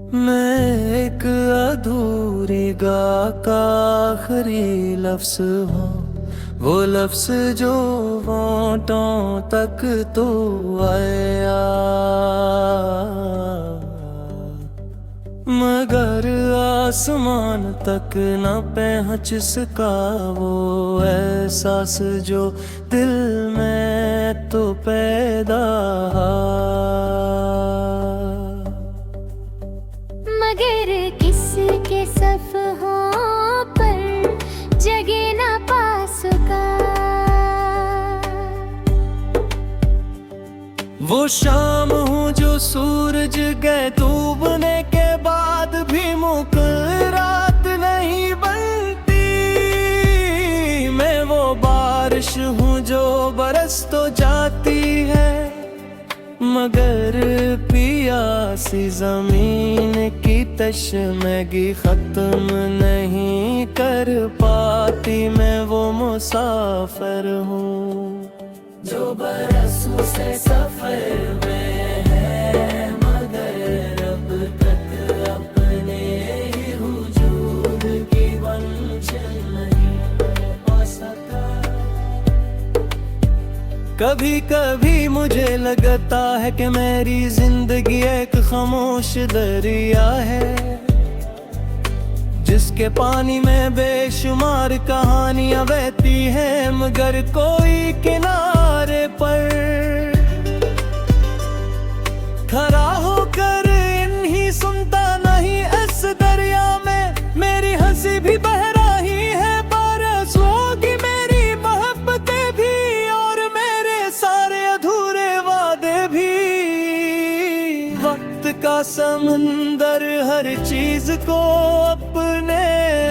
मैं एक अधूरी गा का आखिरी लफ्ज हूँ, वो लफ्ज जो होंठों तक तो आया, मगर आसमान तक न पहुँच सका वो एहसास जो दिल में तो पैदा। मगर किसके सफ़हों पर जगे न पा सका, वो शाम हूँ जो सूरज गए डूबने के बाद भी मुकर्रर रात नहीं बनती। मैं वो बारिश हूँ जो बरस तो जाती है, मगर पियासी जमीन की तशनगी खत्म नहीं कर पाती। मैं वो मुसाफिर हूँ जो बरसों से सफर में है, मगर अब तक अपने ही वजूद की मंजिल नहीं पा सका। कभी कभी मुझे लगता है कि मेरी जिंदगी एक खामोश दरिया है, जिसके पानी में बेशुमार कहानियां बहती हैं, मगर कोई किनारे पर खड़ा होकर इन्हीं सुनता नहीं। इस दरिया में मेरी हंसी भी बह रही है, बरस होगी मेरी मोहब्बतें भी और मेरे सारे अधूरे वादे भी। वक्त का समंदर हर चीज को अपने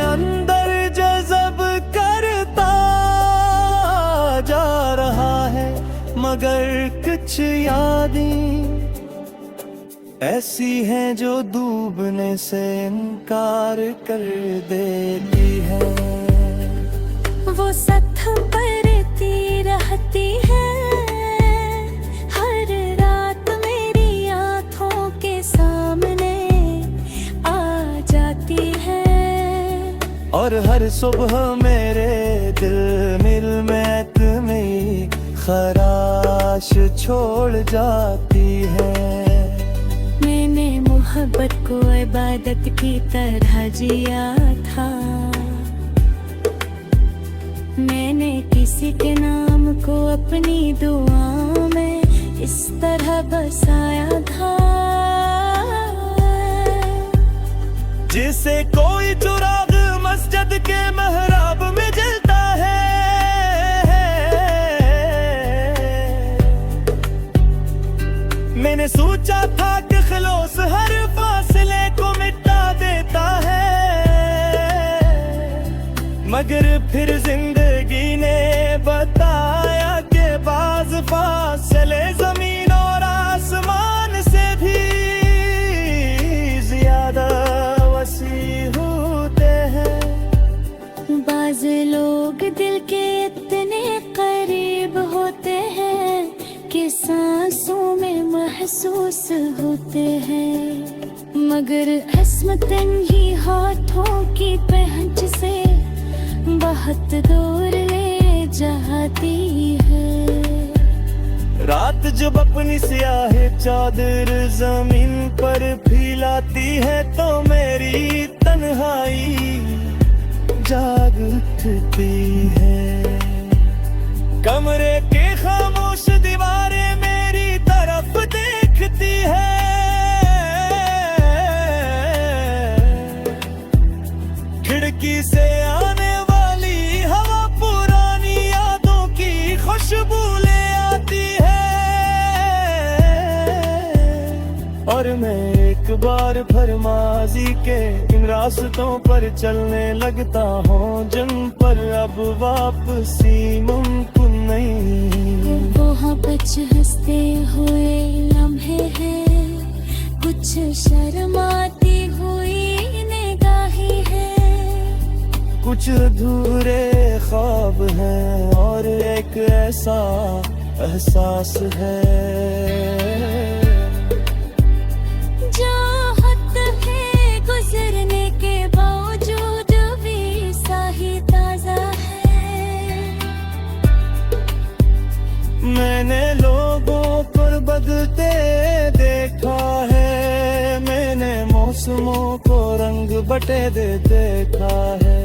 अंदर जज़ब करता जा रहा है, मगर कुछ यादें ऐसी हैं जो डूबने से इनकार कर देती है। वो सत्थ परती रहती है, हर रात मेरी आँखों के सामने आ जाती है, और हर सुबह मेरे दिल में खराश छोड़ जाती है। मैंने मोहब्बत को इबादत की तरह जिया था, मैंने किसी के नाम को अपनी दुआ में इस तरह बसाया था, जिसे कोई चुराग मस्जिद के महराब में जलता है। मैंने सोचा था कि खिलौस हर फासले को मिटा देता है, मगर फिर जिंदगी ने बताया कि बाज फासले जमीन और आसमान से भी ज्यादा वसी होते हैं। बाज लोग दिल के इतने करीब होते हैं कि सांसों में महसूस होते हैं, मगर किस्मतन ही हाथों की पहुंच से बहुत दूर ले जाती है। रात जब अपनी स्याह चादर जमीन पर फैलाती है, तो मेरी तन्हाई जाग उठती है। कमरे के खामोश दीवारें मेरी तरफ देखती है, खिड़की से आने वाली हवा पुरानी यादों की खुशबू ले आती है। और मैं एक बार फिर माजी के इन रास्तों पर चलने लगता हूँ, जिन पर अब वापसी मुमकिन नहीं। वहाँ कुछ हंसते हुए लम्हे हैं, कुछ शर्माती हुई निगाहें हैं, कुछ अधूरे ख्वाब हैं और एक ऐसा एहसास है। चाहत है मौसमों को रंग बटे दे देखा है।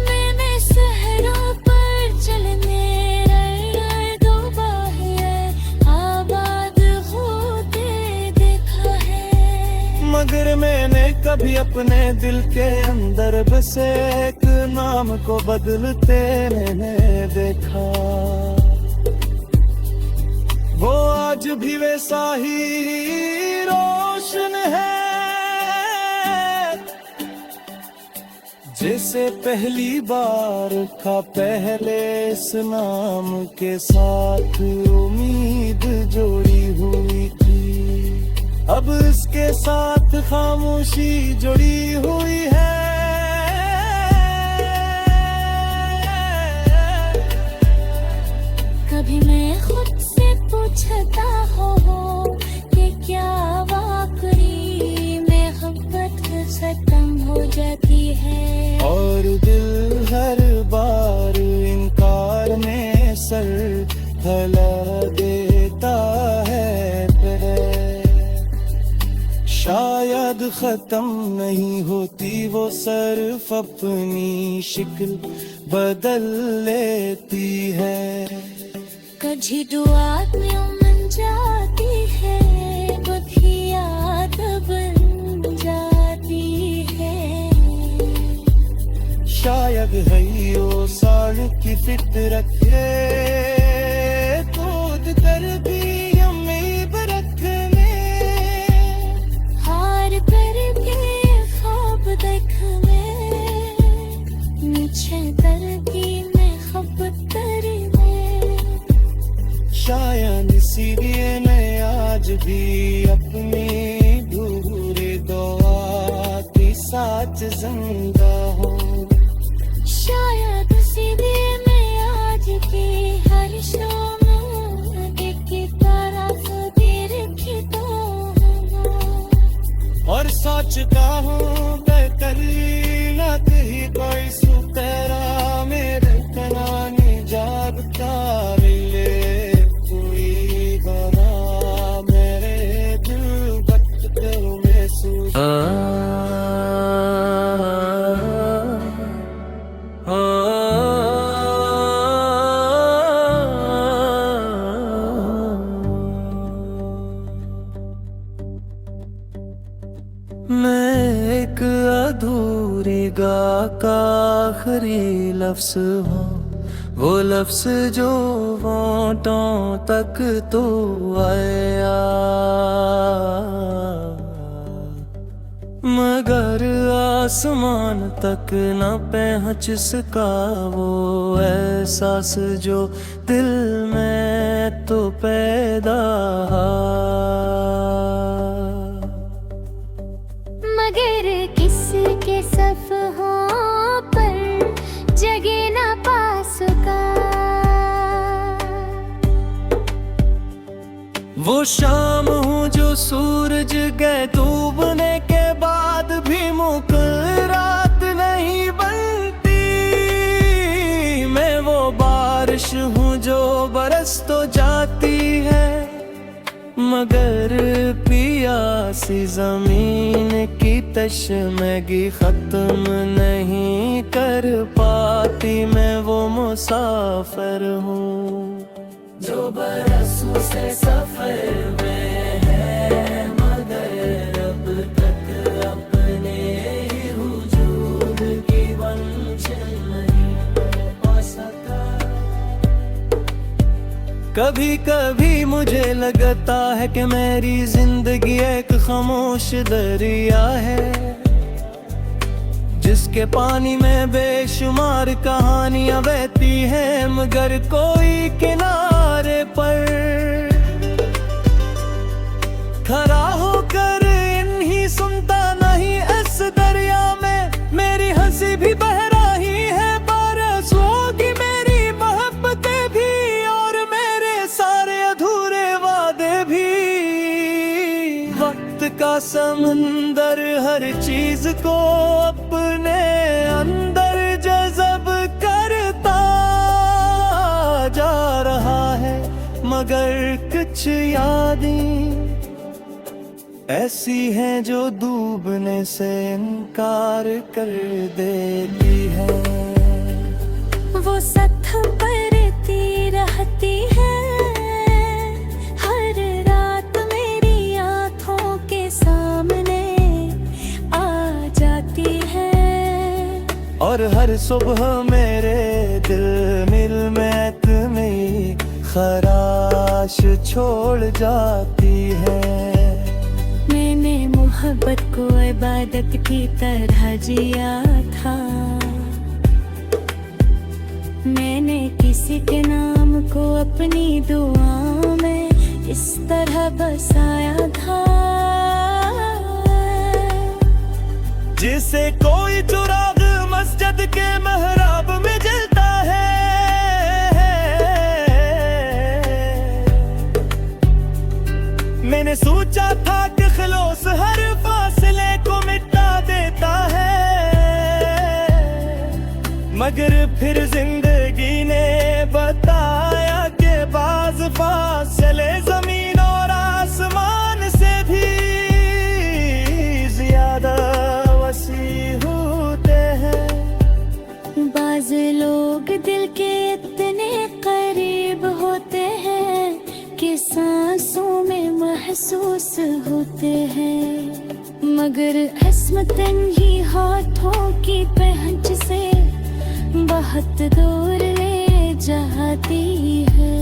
मैंने सहरा पर चलने दो बाहें आबाद होते देखा है। मगर मैंने कभी अपने दिल के अंदर बसे एक नाम को बदलते मैंने देखा। वो आज भी वैसा ही रोशन है जैसे पहली बार का पहले इस नाम के साथ उम्मीद जोड़ी हुई थी। अब इसके साथ खामोशी जुड़ी हुई है। कभी मैं खुद से पूछता हूँ कि क्या वाकई मोहब्बत खत्म हो जाती है। और दिल हर बार इनकार में सर हिला देता है शायद खत्म नहीं होती वो सिर्फ अपनी शक्ल बदल लेती है। कभी दुआ में मन जाती है, कभी याद बन जाती है। शायद है यो साल की फितरत है दूध कर भी हमें बरखने हार कर के ख्वाब देखने नीचे तरकी में खबर में। शायद इसीलिए मैं आज भी अपनी दूरी दुआ के साथ जिंदा हूँ। शायद इसीलिए मैं आज भी हर शाम की तरफ देखता हूँ। और सोचता हूँ बेहतर ना कहीं कोई सुतेरा मेरे कनानी जागता मिले कोई बना मेरे दिल वक्त में सूझ। मैं एक अधूरी गा का आखिरी लफ्ज हूँ, वो लफ्ज जो होंठों तक तो आया मगर आसमान तक न पहुँच सका वो एहसास जो दिल में तो पैदा। मगर किसके सफ़हों पर जगह ना पा सका वो शाम हूँ जो सूरज गए डूबने के बाद भी मुकल रात नहीं बनती। मैं वो बारिश हूँ जो बरस तो जाती है मगर पियासी जमीन की तशनगी खत्म नहीं कर पाती। मैं वो मुसाफिर हूँ जो बरसों से सफर में है मगर अब तक अपने ही वजूद की मंजिल नहीं पा सका। कभी कभी मुझे लगता है कि मेरी जिंदगी एक खामोश दरिया है जिसके पानी में बेशुमार कहानियां बहती हैं मगर कोई किनारे पर खड़ा होकर इन्हीं सुनता नहीं। इस दरिया में मेरी हंसी भी बह रही है बरसों की मेरी मोहब्बतें भी और मेरे सारे अधूरे वादे भी। वक्त का समंदर हर चीज को अपने अंदर जज़ब करता जा रहा है मगर कुछ यादें ऐसी हैं जो डूबने से इनकार कर देती है। वो सत्थ परती रहती है, हर रात मेरी आँखों के सामने आ जाती है। और हर सुबह मेरे दिल मिलमत में खराश छोड़ जाती है। मैंने मोहब्बत को इबादत की तरह जिया था, मैंने किसी के नाम को अपनी दुआ में इस तरह बसाया था। जिसे कोई चिराग मस्जिद के महराब में जलता है, मैंने सोचा था कि खिलौस हर फासले को मिटा देता है। मगर फिर जिंदगी ने बताया कि बाज फासले जमीन और आसमान से भी ज्यादा वसी होते हैं। बाज लोग दिल के इतने करीब होते हैं कि सांसों में महसूस होते हैं, मगर इस्मतन ही हाथों की पहंच से बहुत दूर ले जाती है।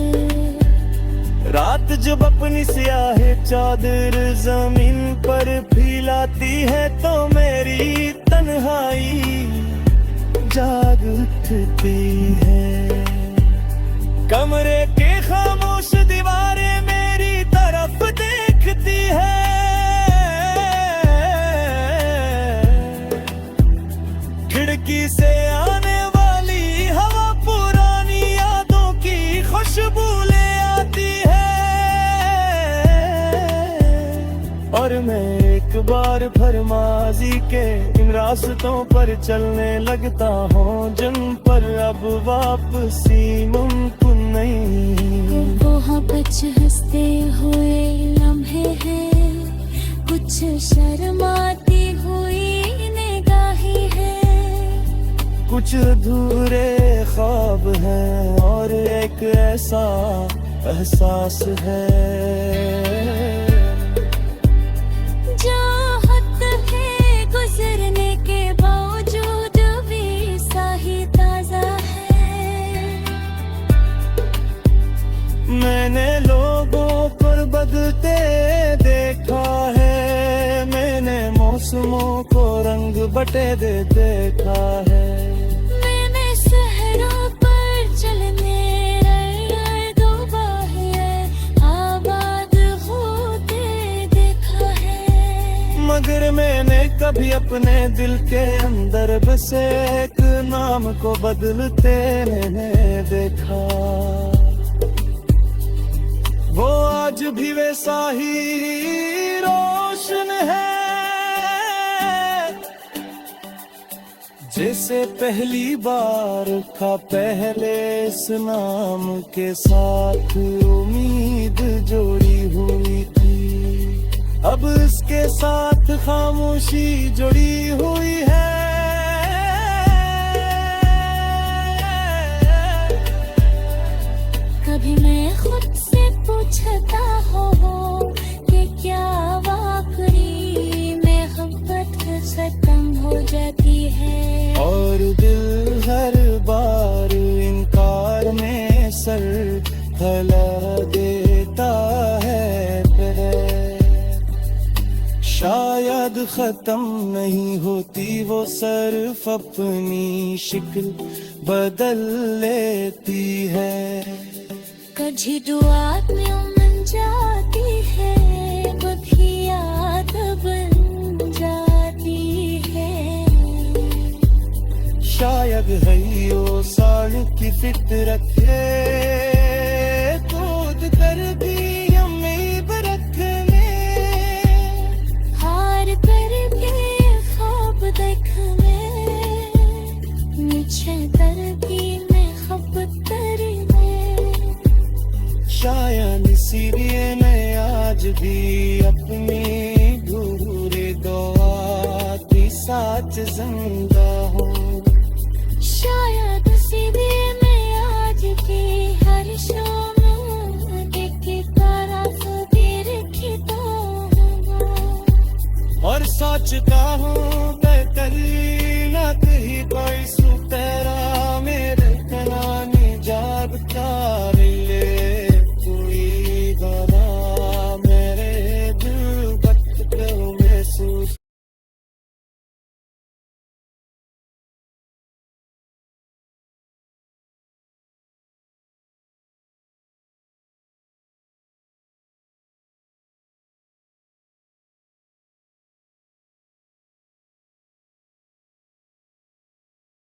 रात जब अपनी स्याह चादर जमीन पर फैलाती है तो मेरी तन्हाई जाग उठती है। कमरे के खामोश दीवारें मेरी तरफ देखती है। खिड़की से आने वाली हवा पुरानी यादों की खुशबू ले आती है। और मैं एक बार फिर माजी के इन रास्तों पर चलने लगता हूँ जिन पर अब वापसी मुमकिन नहीं। वहाँ कुछ हंसते हुए लम्हे हैं, कुछ शर्माती हुई निगाहें हैं, कुछ अधूरे ख्वाब हैं और एक ऐसा एहसास है। चाहत है गुजरने के बावजूद भी साही ताजा है। मैंने लोगों पर बदलते देखा है, मैंने मौसमों को रंग बटे दे देखा है। मैंने सहरों पर चलने आबाद होते देखा है, मगर मैंने कभी अपने दिल के अंदर बसे एक नाम को बदलते नहीं देखा। वो आज भी वैसा ही रोशन है जैसे पहली बार था। पहले इस नाम के साथ उम्मीद जोड़ी हुई थी, अब इसके साथ खामोशी जुड़ी हुई है। कभी मैं खुद से पूछता हूँ कि क्या वाकई मोहब्बत खत्म हो जाती है, और दिल हर बार इनकार में सर फैला देता है। शायद खत्म नहीं होती वो सिर्फ अपनी शिक्ल बदल लेती है। कभी दुआ में उमड़ जाती है, कभी याद बन जाती है। शायद है यो साल की फितरत है, कूद कर भी हमें बरखने, हार कर भी ख्वाब देखने, नीचे तरकी में खबतर में। शायद इसीलिए मैं आज भी अपनी साथ जिंदा हूँ। शायद इसीलिए मैं आज की हर शाम एक तरफ दिखता हूँ और सोचता हूँ बेहतर